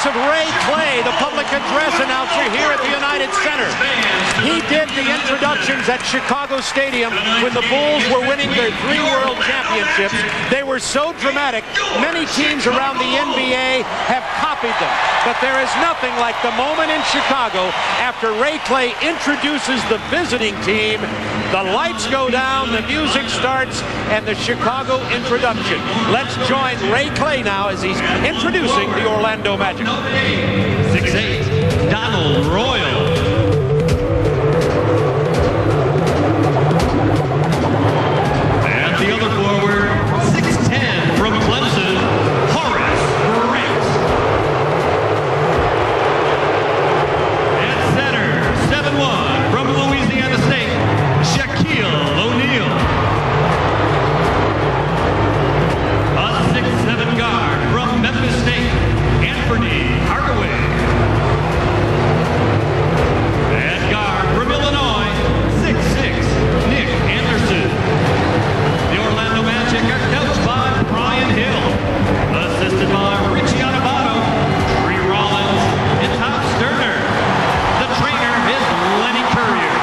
voice of Ray Clay, the public address announcer here at the United Center. He did the introductions at Chicago Stadium when the Bulls were winning their 3 World Championships. They were so dramatic, many teams around the NBA have copied them. But there is nothing like the moment in Chicago after Ray Clay introduces the visiting team. The lights go down, the music starts, and the Chicago introduction. Let's join Ray Clay now as he's introducing the Orlando Magic. 6'8", Donald Royal. And the other forward, 6'10", from Clemson, Horace Grant. And center, 7'1", from Louisiana State, Shaquille O'Neal. A 6'7" guard from Memphis State, Anthony Hardaway. And guard from Illinois, 6'6", Nick Anderson. The Orlando Magic are coached by Brian Hill, assisted by Richie Adubato, Tree Rollins, and Tom Sterner. The trainer is Lenny Courier.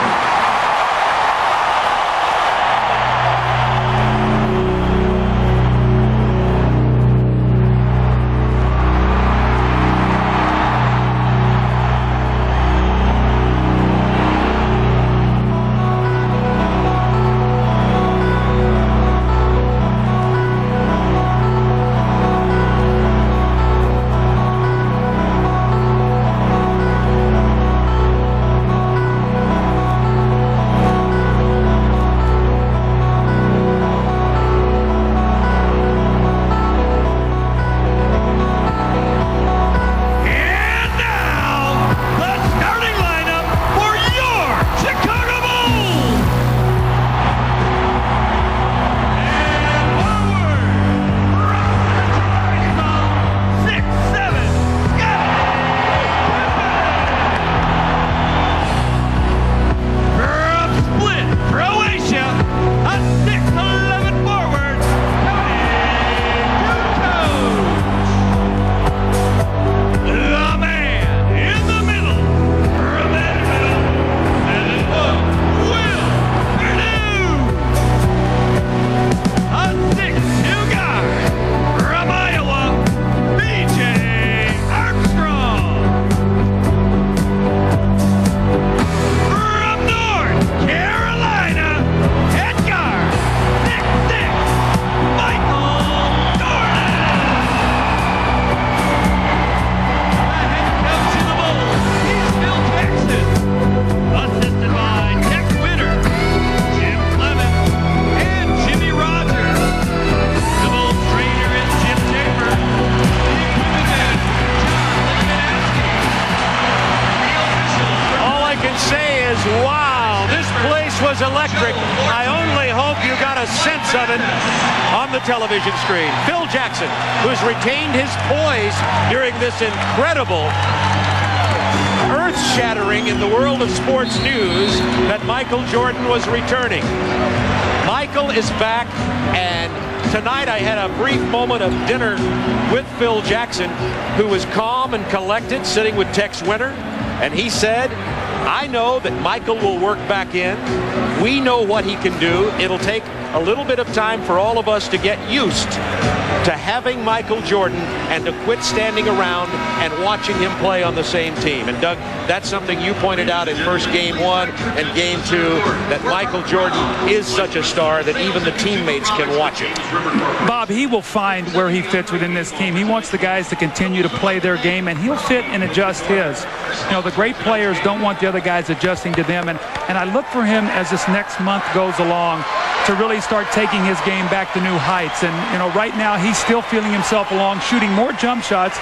Wow, this place was electric. I only hope you got a sense of it on the television screen. Phil Jackson, who's retained his poise during this incredible, earth-shattering in the world of sports news that Michael Jordan was returning. Michael is back, and tonight I had a brief moment of dinner with Phil Jackson, who was calm and collected, sitting with Tex Winter, and he said, I know that Michael will work back in. We know what he can do. It'll take a little bit of time for all of us to get used to having Michael Jordan and to quit standing around and watching him play on the same team. And Doug, that's something you pointed out in first Game 1 and Game 2, that Michael Jordan is such a star that even the teammates can watch him. Bob, he will find where he fits within this team. He wants the guys to continue to play their game, and he'll fit and adjust his. You know, the great players don't want the other guys adjusting to them, and I look for him as this next month goes along to really start taking his game back to new heights. And, you know, right now he's still feeling himself along, shooting more jump shots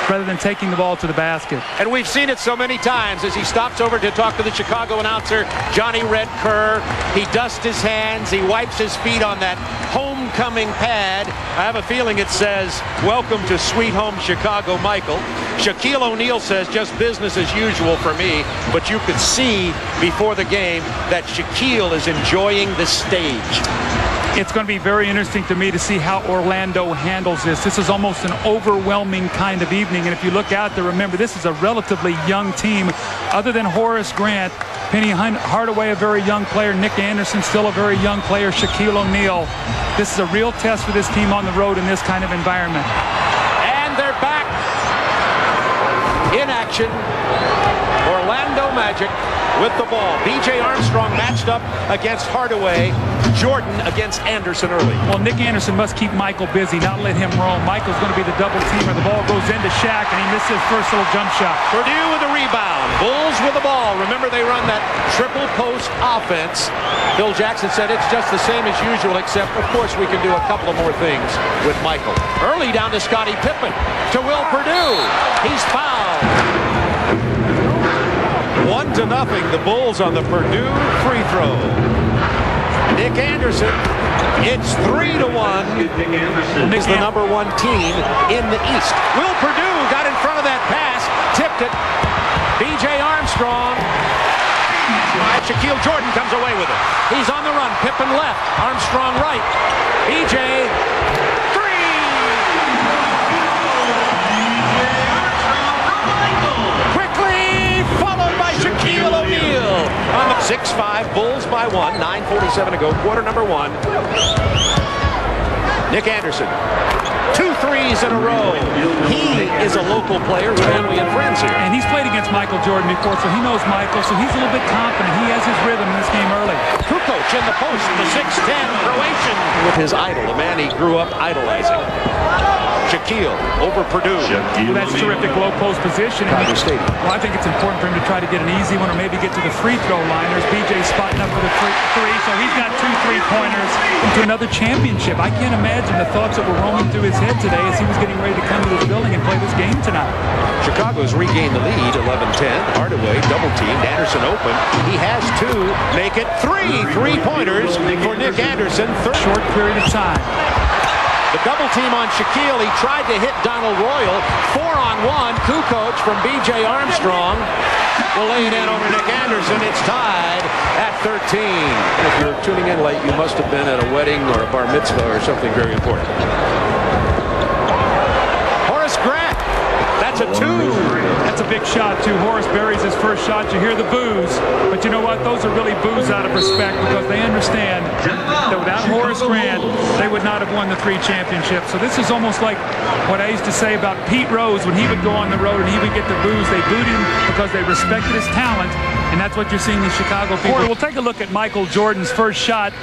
rather than taking the ball to the basket. And we've seen it so many times as he stops over to talk to the Chicago announcer, Johnny Red Kerr. He dusts his hands. He wipes his feet on that homecoming pad. I have a feeling it says, welcome to Sweet Home Chicago, Michael. Shaquille O'Neal says, just business as usual for me. But you could see before the game that Shaquille is enjoying the stage. It's going to be very interesting to me to see how Orlando handles this. This is almost an overwhelming kind of evening. And if you look out there, remember, this is a relatively young team. Other than Horace Grant, Penny Hardaway, a very young player. Nick Anderson, still a very young player. Shaquille O'Neal. This is a real test for this team on the road in this kind of environment. And they're back in action. Orlando Magic with the ball. B.J. Armstrong matched up against Hardaway. Jordan against Anderson early. Well, Nick Anderson must keep Michael busy, not let him roam. Michael's going to be the double teamer. The ball goes into Shaq, and he misses his first little jump shot. Purdue with the rebound. Bulls with the ball. Remember, they run that triple post offense. Phil Jackson said it's just the same as usual, except, of course, we can do a couple of more things with Michael. Early down to Scottie Pippen. To Will Purdue. He's fouled. 1-0. The Bulls on the Purdue free throw. Nick Anderson, it's 3-1. Is the number 1 team in the East. Will Purdue got in front of that pass, tipped it. B.J. Armstrong. Shaquille Jordan comes away with it. He's on the run. Pippen left. Armstrong right. B.J. 3. Quickly followed by Shaquille O'Neal. On the 6-5, Bulls by 1. 9:47 to go. Quarter number 1. Nick Anderson. 2 threes in a row. He is a local player with family and friends here. And he's played against Michael Jordan before, so he knows Michael, so he's a little bit confident. He has his rhythm in this game early. Kukoc in the post, the 6'10 Croatian. With his idol, the man he grew up idolizing. Shaquille over Purdue. Well, that's terrific low post position. Well, I think it's important for him to try to get an easy one or maybe get to the free throw line. There's B.J. spotting up for the three, so he's got 2 3-pointers into another championship. I can't imagine the thoughts that were roaming through his head today as he was getting ready to come to this building and play this game tonight. Chicago's regained the lead, 11-10. Hardaway double-teamed, Anderson open. He has 2, make it 3 3-pointers for Nick Anderson. Short period of time. The double team on Shaquille. He tried to hit Donald Royal. 4-on-1. Kukoc from B.J. Armstrong will lay it in over Nick Anderson. It's tied at 13. If you're tuning in late, you must have been at a wedding or a bar mitzvah or something very important. Horace Grant. That's a 2. That's a big shot, too. Horace buries his first shot. You hear the boos. But you know what? Those are really boos out of respect because they understand that without Horace Grant, they would not have won the 3 championships. So this is almost like what I used to say about Pete Rose when he would go on the road and he would get the boos. They booed him because they respected his talent. And that's what you're seeing in Chicago people. We'll take a look at Michael Jordan's first shot.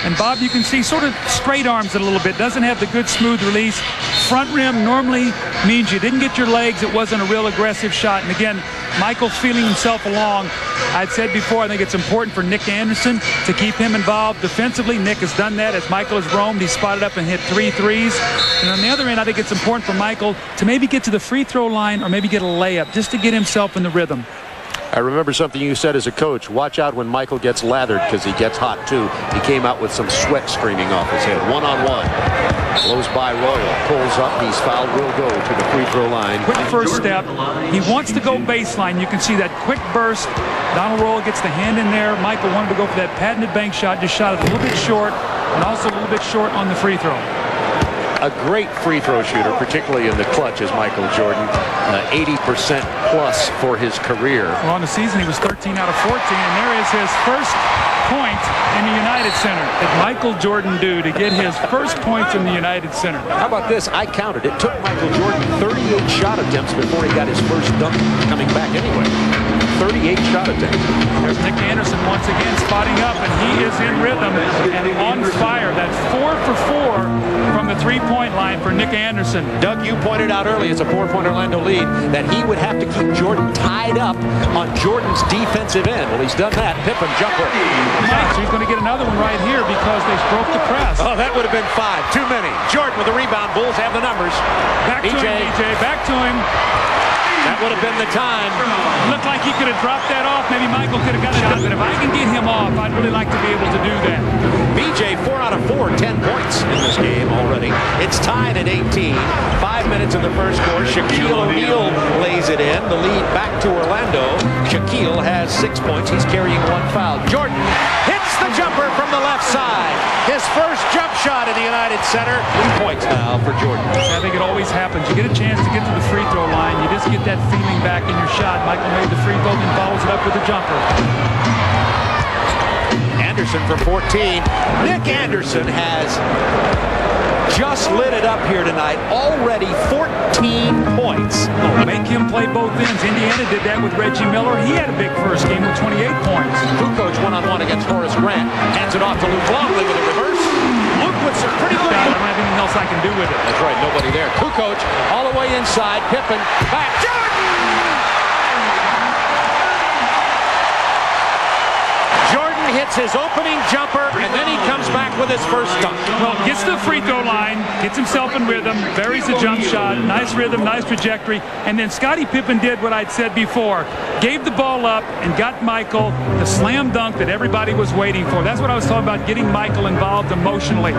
And Bob, you can see sort of straight arms it a little bit. Doesn't have the good smooth release. Front rim normally means you didn't get your legs. It wasn't a real aggressive shot. And again, Michael's feeling himself along. I'd said before, I think it's important for Nick Anderson to keep him involved defensively. Nick has done that as Michael has roamed. He spotted up and hit 3 threes. And on the other end, I think it's important for Michael to maybe get to the free throw line or maybe get a layup just to get himself in the rhythm. I remember something you said as a coach. Watch out when Michael gets lathered because he gets hot too. He came out with some sweat streaming off his head. 1-on-1. Blows by Royal. Pulls up. He's fouled. Will go to the free throw line. Quick first step. He wants to go baseline. You can see that quick burst. Donald Royal gets the hand in there. Michael wanted to go for that patented bank shot. Just shot it a little bit short and also a little bit short on the free throw. A great free throw shooter, particularly in the clutch, is Michael Jordan. 80% plus for his career. Well, on the season, he was 13 out of 14, and there is his first point in the United Center. What did Michael Jordan do to get his first points in the United Center? How about this? I counted. It took Michael Jordan 38 shot attempts before he got his first dunk coming back anyway. 38 shot attempts. There's Nick Anderson once again spotting up, and he is in rhythm and on fire. That's 4 for 4 from the three-point line for Nick Anderson. Doug, you pointed out early, it's a 4-point Orlando lead, that he would have to keep Jordan tied up on Jordan's defensive end. Well, he's done that. Pippen jumper. So he's going to get another one right here because they broke the press. Oh, that would have been 5. Too many. Jordan with the rebound. Bulls have the numbers. Back to him, BJ. Back to him. That would have been the time. Looked like he could have dropped that off. Maybe Michael could have got a shot. But if I can get him off, I'd really like to be able to do that. BJ, 4 out of 4, 10 points in this game already. It's tied at 18. 5 minutes in the first quarter. Shaquille O'Neal lays it in. The lead back to Orlando. Shaquille has 6 points. He's carrying 1 foul. Jordan hits the jumper from the left inside. His first jump shot in the United Center. 3 points now for Jordan. I think it always happens. You get a chance to get to the free throw line. You just get that feeling back in your shot. Michael made the free throw and follows it up with a jumper. Anderson for 14. Nick Anderson has just lit it up here tonight. Already 14 points. Make him play both ends. Indiana did that with Reggie Miller. He had a big first game with 28 points. Kukoc one-on-one against Horace Grant. Hands it off to Luke Longley with a reverse. Luke with some pretty good. I don't have anything else I can do with it. That's right, nobody there. Kukoc all the way inside. Pippen back. Jordan hits his opening jumper, and then he comes back with his first dunk. Well, gets to the free throw line, gets himself in rhythm, buries the jump shot, nice rhythm, nice trajectory, and then Scottie Pippen did what I'd said before, gave the ball up and got Michael the slam dunk that everybody was waiting for. That's what I was talking about, getting Michael involved emotionally.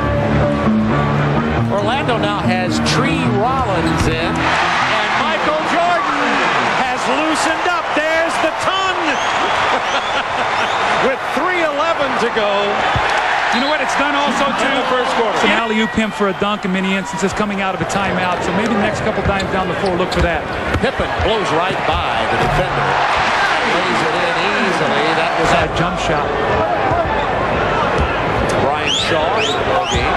Orlando now has Tree Rollins in, and Michael Jordan has loosened up. There's the tongue. With 3:11 to go. You know what? It's done also too. In the first quarter. Some alley-oop him for a dunk in many instances coming out of a timeout. So maybe the next couple times down the floor, look for that. Pippen blows right by the defender. Lays it in easily. That was a jump shot. Brian Shaw in the ball game.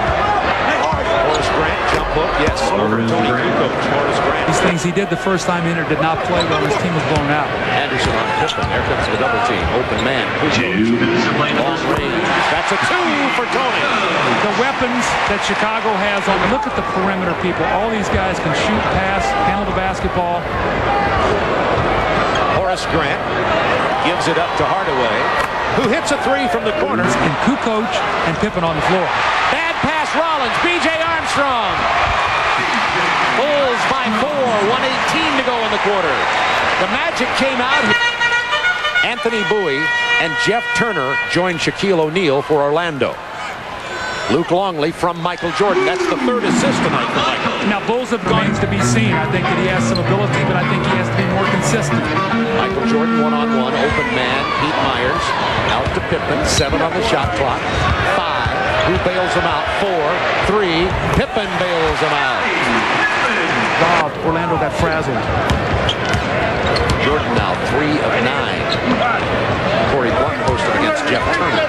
Horace Grant jump hook. Yes, over Tony Kukoc. Horace Grant. These things he did the first time he entered did not play well. His team was blown out. Anderson on Pippen. There comes the double team. Open man. Long range. That's a 2 for Tony. The weapons that Chicago has on them. Look at the perimeter people. All these guys can shoot, pass, handle the basketball. Horace Grant gives it up to Hardaway, who hits a 3 from the corner. And Kukoc and Pippen on the floor. Bad pass, Rollins. B.J. Armstrong. Bulls by 4. 1:18 to go in the quarter. The Magic came out. Anthony Bowie and Jeff Turner joined Shaquille O'Neal for Orlando. Luke Longley from Michael Jordan. That's the 3rd assist tonight for Michael. Now, Bulls have remains to be seen. I think that he has some ability, but I think he has to be more consistent. Michael Jordan one-on-one, open man. Pete Myers out to Pippen. 7 on the shot clock. 5. Who bails him out? 4, 3. Pippen bails him out. Wow, Orlando got frazzled. Jordan now 3 of 9. Corey Blunt posted against Jeff Turner.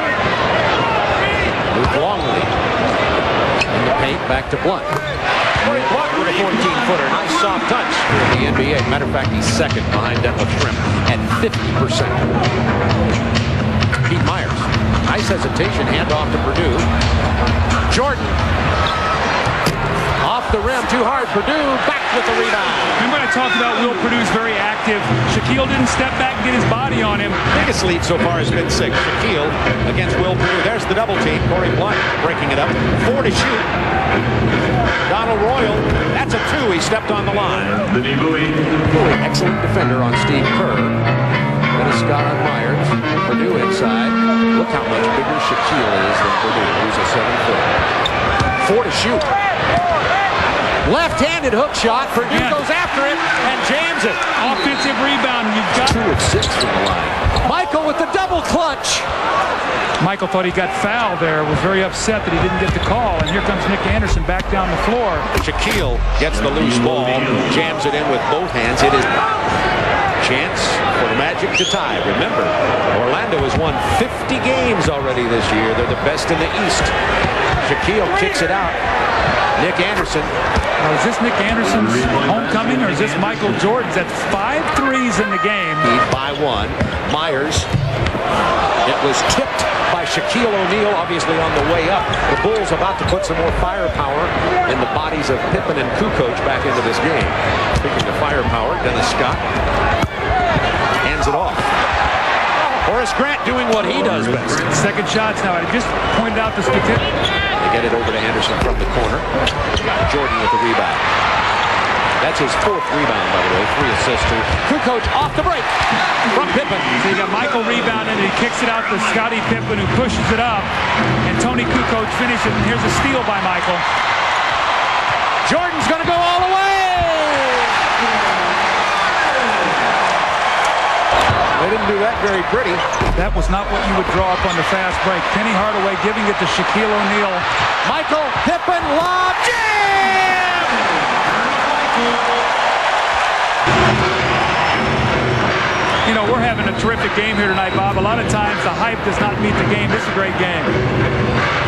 Luke Longley in the paint, back to Blunt. Corey Blunt with a 14-footer. Nice soft touch in the NBA. Matter of fact, he's second behind Detlef Schrempf at 50%. Pete Myers. Nice hesitation. Handoff to Purdue. Jordan. Off the rim, too hard. Purdue back with the rebound. Remember I talked about Will Purdue's very active. Shaquille didn't step back and get his body on him. Biggest lead so far has been 6. Shaquille against Will Purdue. There's the double team. Corey Blunt breaking it up. 4 to shoot. Donald Royal. That's a 2. He stepped on the line. Bowie, excellent defender on Steve Kerr. Then a Scott on Myers. Purdue inside. Look how much bigger Shaquille is than Purdue. He's a 7-footer. 4 to shoot. Left-handed hook shot. Purdue goes after it and jams it. Offensive rebound. You've got 2 of 6 from the line. Michael with the double clutch. Michael thought he got fouled there. Was very upset that he didn't get the call. And here comes Nick Anderson back down the floor. Shaquille gets the loose ball. Jams it in with both hands. It is chance for the Magic to tie. Remember, Orlando has won 50 games already this year. They're the best in the East. Shaquille kicks it out. Nick Anderson. Now, is this Nick Anderson's homecoming or is this Michael Jordan's? That's 5 threes in the game. By 1. Myers. It was tipped by Shaquille O'Neal, obviously on the way up. The Bulls about to put some more firepower in the bodies of Pippen and Kukoc back into this game. Speaking of firepower, Dennis Scott hands it off. Horace Grant doing what he does best. Second shots now. I just pointed out the statistic. They get it over to Anderson from the corner. Jordan with the rebound. That's his 4th rebound, by the way. 3 assists to Kukoc off the break from Pippen. So you got Michael rebounding and he kicks it out to Scottie Pippen, who pushes it up. And Tony Kukoc finishes. And here's a steal by Michael. Jordan's going to go all the way. They didn't do that very pretty. That was not what you would draw up on the fast break. Penny Hardaway giving it to Shaquille O'Neal. Michael Pippen lob jam! You know, we're having a terrific game here tonight, Bob. A lot of times the hype does not meet the game. This is a great game.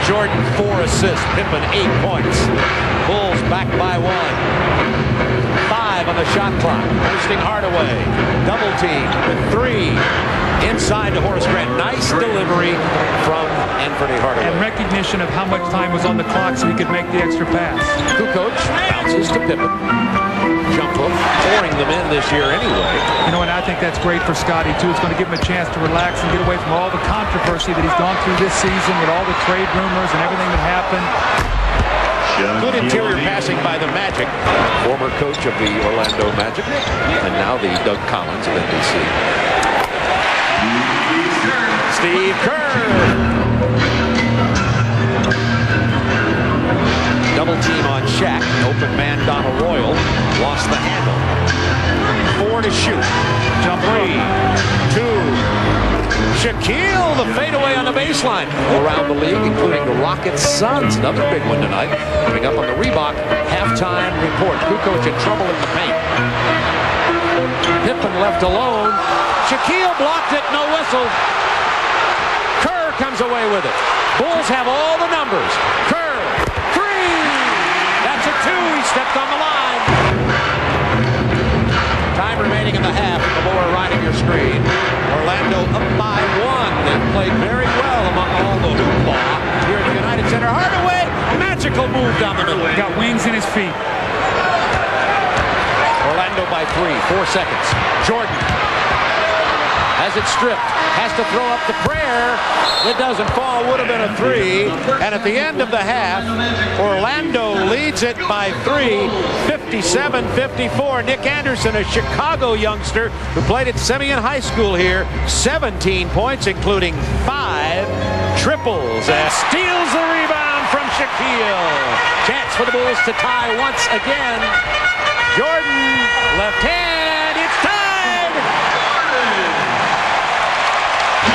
Jordan 4 assists, Pippen 8 points. Bulls back by 1. 5 on the shot clock. Hosting Hardaway. Double team with 3. Inside to Horace Grant. Nice delivery from Anthony Hardaway. And recognition of how much time was on the clock so he could make the extra pass. Kukoc bounces to Pippen. Jump hook, pouring them in this year anyway. You know, and I think that's great for Scotty, too. It's going to give him a chance to relax and get away from all the controversy that he's gone through this season with all the trade rumors and everything that happened. Good interior passing by the Magic. Former coach of the Orlando Magic, and now the Doug Collins of NBC. Steve Kerr. Double team on Shaq. Open man Donald Royal. Lost the handle. 4 to shoot. Jump 3, 2. Shaquille, the fadeaway on the baseline. Around the league, including the Rockets Suns. Another big one tonight. Coming up on the Reebok halftime report. Kukoc in trouble in the paint. Pippen left alone. Shaquille blocked it, no whistle. Kerr comes away with it. Bulls have all the numbers. Kerr, 3! That's a 2. He stepped on the line. Time remaining in the half in the lower right of your screen. Orlando up by 1. They played very well among all the hoopla here at the United Center. Hardaway, a magical move down the middle. Got wings in his feet. Orlando by 3, 4 seconds. Jordan has it stripped, has to throw up the prayer. It doesn't fall, would have been a 3. And at the end of the half, Orlando leads it by 3, 57-54. Nick Anderson, a Chicago youngster who played at Simeon High School here, 17 points, including 5 triples. And steals the rebound from Shaquille. Chance for the Bulls to tie once again. Jordan, left hand, it's tied!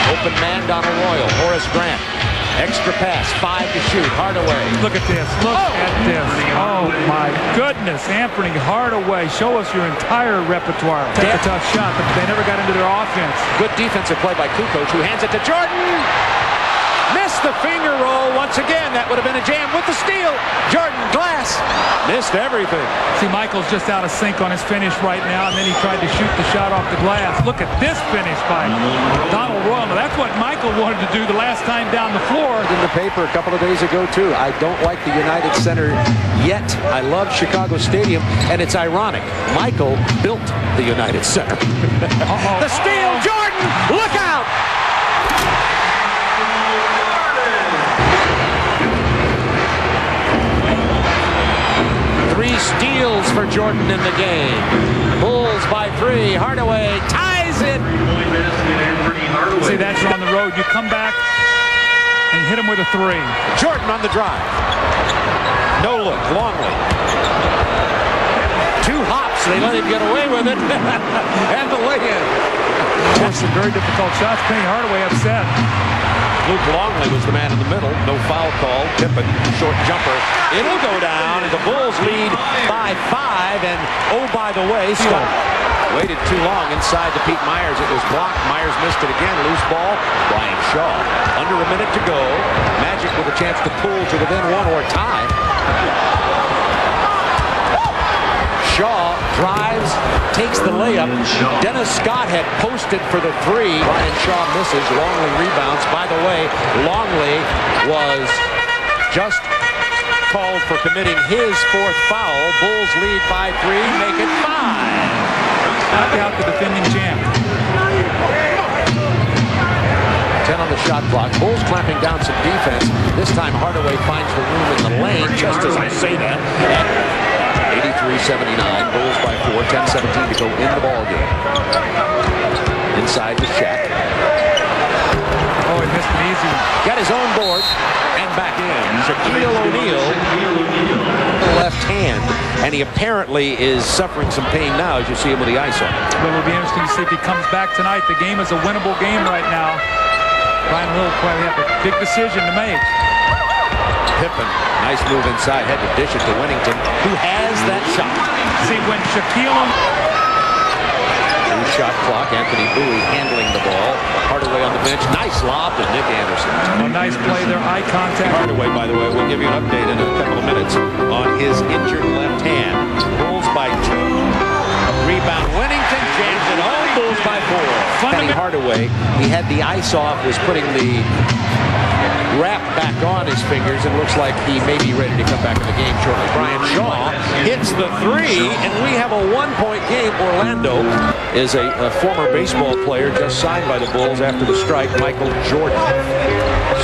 Open man, Donald Royal, Horace Grant. Extra pass, 5 to shoot, Hardaway. Look at this, look at this. Oh my goodness, Anthony Hardaway, show us your entire repertoire. That's a tough shot, but they never got into their offense. Good defensive play by Kukoc, who hands it to Jordan. Missed the finger roll once again. That would have been a jam with the steal. Jordan, glass, missed everything. See, Michael's just out of sync on his finish right now, and then he tried to shoot the shot off the glass. Look at this finish by Donald Royal. Now, that's what Michael wanted to do the last time down the floor. In the paper a couple of days ago, too. I don't like the United Center yet. I love Chicago Stadium, and it's ironic. Michael built the United Center. The steal, Jordan, look out! 3 steals for Jordan in the game. Bulls by 3. Hardaway ties it. See, that's on the road. You come back and hit him with a 3. Jordan on the drive. No look. Longley. 2 hops. They let him get away with it. And the lay-in. That's some very difficult shots. Penny Hardaway upset. Luke Longley was the man in the middle. No foul call. Pippen, short jumper. It'll go down. And the Bulls lead by 5. And oh, by the way, Scott waited too long inside to Pete Myers. It was blocked. Myers missed it again. Loose ball. Brian Shaw. Under a minute to go. Magic with a chance to pull to within 1 or tie. Shaw drives, takes the layup. Dennis Scott had posted for the 3. Brian Shaw misses. Longley rebounds. By the way, Longley was just called for committing his 4th foul. Bulls lead by 3, make it 5. Knock out the defending champ. 10 on the shot clock. Bulls clamping down some defense. This time Hardaway finds the room in the lane, just as I say that. 83-79, Bulls by 4, 10-17 to go in the ballgame. Inside to Shaq. Oh, he missed an easy. Got his own board and back in. Shaquille O'Neal left hand, and he apparently is suffering some pain now as you see him with the ice on. Well, it'll be interesting to see if he comes back tonight. The game is a winnable game right now. Brian Hill will probably have a big decision to make. Pippen, nice move inside, had to dish it to Winnington, who has that shot. See, when Shaquille... Shot clock, Anthony Bowie handling the ball. Hardaway on the bench. Nice lob to Nick Anderson. A nice play there, eye contact. Hardaway, by the way, we'll give you an update in a couple of minutes on his injured left hand. Bulls by 2. Rebound, Winnington jams it home. Bulls by 4. Anthony Hardaway, he had the ice off, was putting the wrap back on his fingers, and looks like he may be ready to come back in the game shortly. Brian Shaw hits the 3, and we have a 1-point game. Orlando is a former baseball player just signed by the Bulls after the strike, Michael Jordan.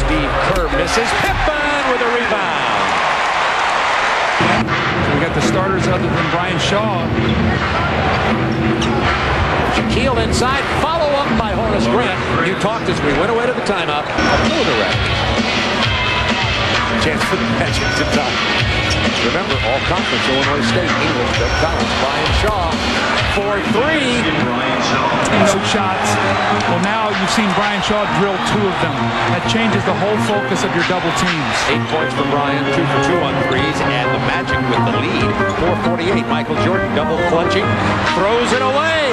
Steve Kerr misses. Pippen with a rebound. We got the starters other than Brian Shaw. Shaquille inside, follow up by Horace Grant. You talked as we went away to the timeout. A full direct. Chance for the Magic to tie. Remember, all conference, Illinois State, English, Doug Collins, Brian Shaw for 3. No shots. Well, now you've seen Brian Shaw drill 2 of them. That changes the whole focus of your double teams. 8 points for Brian, 2 for 2 on threes, and the Magic with the lead. 4:48. Michael Jordan double clutching, throws it away.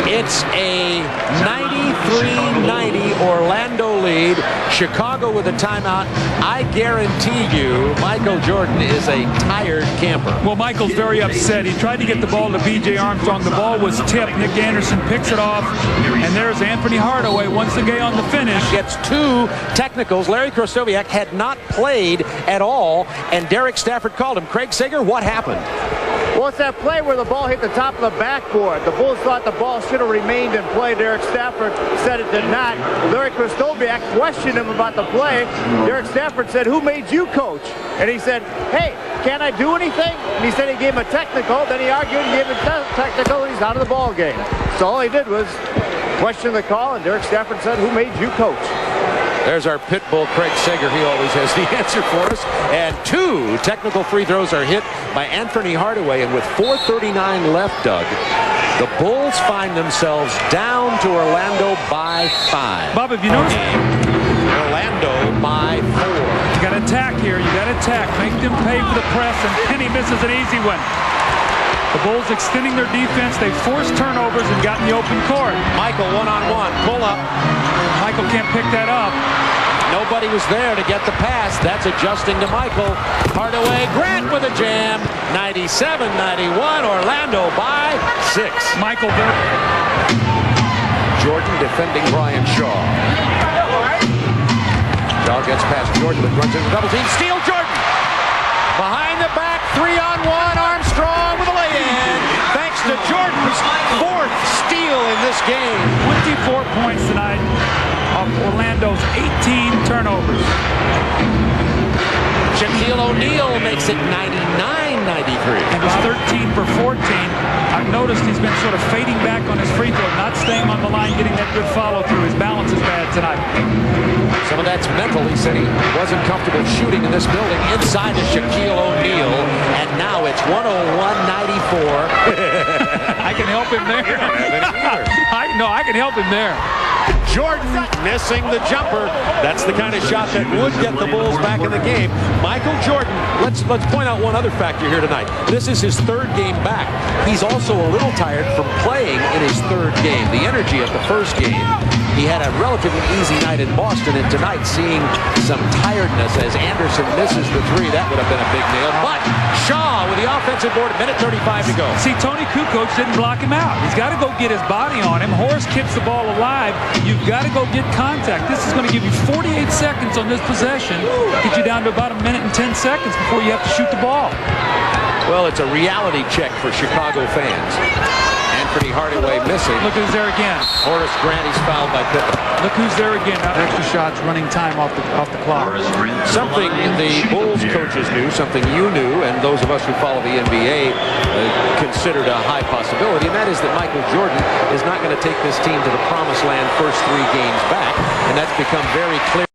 It's a 93-90 Orlando lead. Chicago with a timeout. I guarantee you Michael Jordan is a tired camper. Well, Michael's very upset. He tried to get the ball to B.J. Armstrong. The ball was tipped. Nick Anderson picks it off, and there's Anthony Hardaway once again on the finish. Gets 2 technicals. Larry Krasowiak had not played at all, and Derek Stafford called him. Craig Sager, what happened? Well, it's that play where the ball hit the top of the backboard. The Bulls thought the ball should have remained in play. Derek Stafford said it did not. Larry Krasowiak questioned him about the play. Derek Stafford said, "Who made you coach?" And he said, "Hey, can't I do anything?" And he said he gave him a technical. Then he argued and gave him a technical, and he's out of the ball game. So all he did was question the call, and Derek Stafford said, "Who made you coach?" There's our pit bull, Craig Sager. He always has the answer for us. And 2 technical free throws are hit by Anthony Hardaway. And with 4:39 left, Doug, the Bulls find themselves down to Orlando by 5. Bob, have you noticed? Orlando by 4. You got to attack here. You got to attack. Make them pay for the press, and Penny misses an easy one. The Bulls extending their defense. They forced turnovers and got in the open court. Michael one-on-one. Pull up. Michael can't pick that up. Nobody was there to get the pass. That's adjusting to Michael. Hardaway, Grant with a jam. 97-91. Orlando by 6. Michael there. Jordan defending Brian Shaw. Shaw gets past Jordan, but runs into double team. Steal Jordan. Behind the back, 3-on-1. Armstrong with a lay-in. Thanks to Jordan's 4th steal in this game. 24 points tonight off Orlando's 18 turnovers. Shaquille O'Neal makes it 99-93. And he's 13 for 14. I've noticed he's been sort of fading back on his free throw, not staying on the line, getting that good follow-through. His balance is bad tonight. Some of that's mental. He said he wasn't comfortable shooting in this building. Inside to Shaquille O'Neal, and now it's 101-94. I can help him there. I can help him there. Jordan missing the jumper. That's the kind of shot that would get the Bulls back in the game. Michael Jordan, let's point out one other factor here tonight. This is his 3rd game back. He's also a little tired from playing in his 3rd game. The energy at the first game, he had a relatively easy night in Boston, and tonight seeing some tiredness as Anderson misses the 3. That would have been a big nail. But Shaw with the offensive board, 1:35 to go. See, Tony Kukoc didn't block him out. He's got to go get his body on him. Horace keeps the ball alive. You've got to go get contact. This is going to give you 48 seconds on this possession. Get you down to about 1 minute and 10 seconds before you have to shoot the ball. Well, it's a reality check for Chicago fans. Anthony Hardaway missing. Look who's there again. Horace Grant, he's fouled by Pippen. Look who's there again. Extra shots, running time off the clock. Something the Bulls coaches knew, something you knew, and those of us who follow the NBA considered a high possibility, and that is that Michael Jordan is not going to take this team to the promised land first 3 games back, and that's become very clear.